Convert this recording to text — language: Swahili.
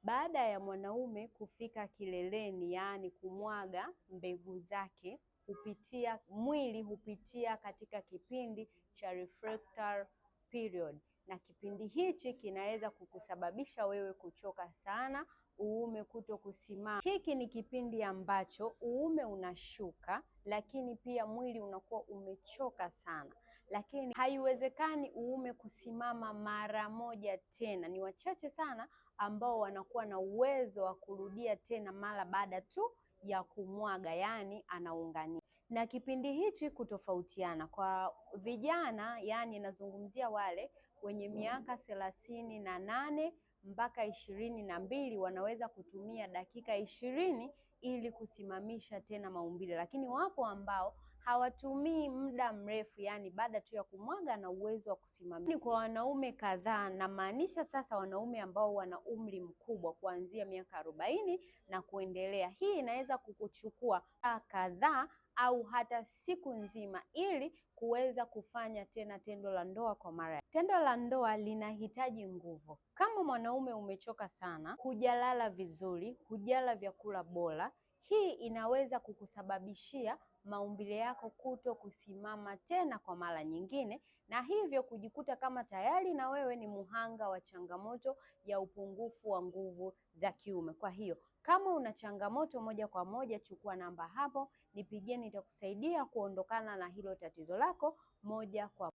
Baada ya mwanaume kufika kileleni, yaani kumwaga mbegu zake, mwili hupitia katika kipindi cha refractory period, na kipindi hichi kinaweza kukusababisha wewe kuchoka sana, uume kuto kusimama. Hiki ni kipindi ambacho uume unashuka, lakini pia mwili unakuwa umechoka sana, lakini haiwezekani uume kusimama mara moja tena. Ni wachache sana ambao wanakuwa na uwezo wa kurudia tena mara baada tu ya kumwaga, yaani anaunganisha. Na kipindi hichi kutofautiana kwa vijana, yaani nazungumzia wale wenye miaka 38 mpaka 22, wanaweza kutumia dakika 20 ili kusimamisha tena maumbile, lakini wapo ambao hawatumii muda mrefu, yaani baada tu ya kumwaga na uwezo wa kusimamisha. Kwa wanaume kadhaa, na maanisha sasa wanaume ambao wana umri mkubwa kuanzia miaka 40 na kuendelea, hii inaweza kukuchukua kadhaa au hata siku nzima ili kuweza kufanya tena tendo la ndoa kwa mara. Tendo la ndoa linahitaji nguvu. Kama mwanaume umechoka sana, hujalala vizuri, hujala vyakula bora, hii inaweza kukusababishia maumbile yako kuto kusimama tena kwa mara nyingine, na hivyo kujikuta kama tayari na wewe ni muhanga wa changamoto ya upungufu wa nguvu za kiume. Kwa hiyo kama una changamoto, moja kwa moja chukua namba hapo, nipigie, nitakusaidia kuondokana na hilo tatizo lako moja kwa moja.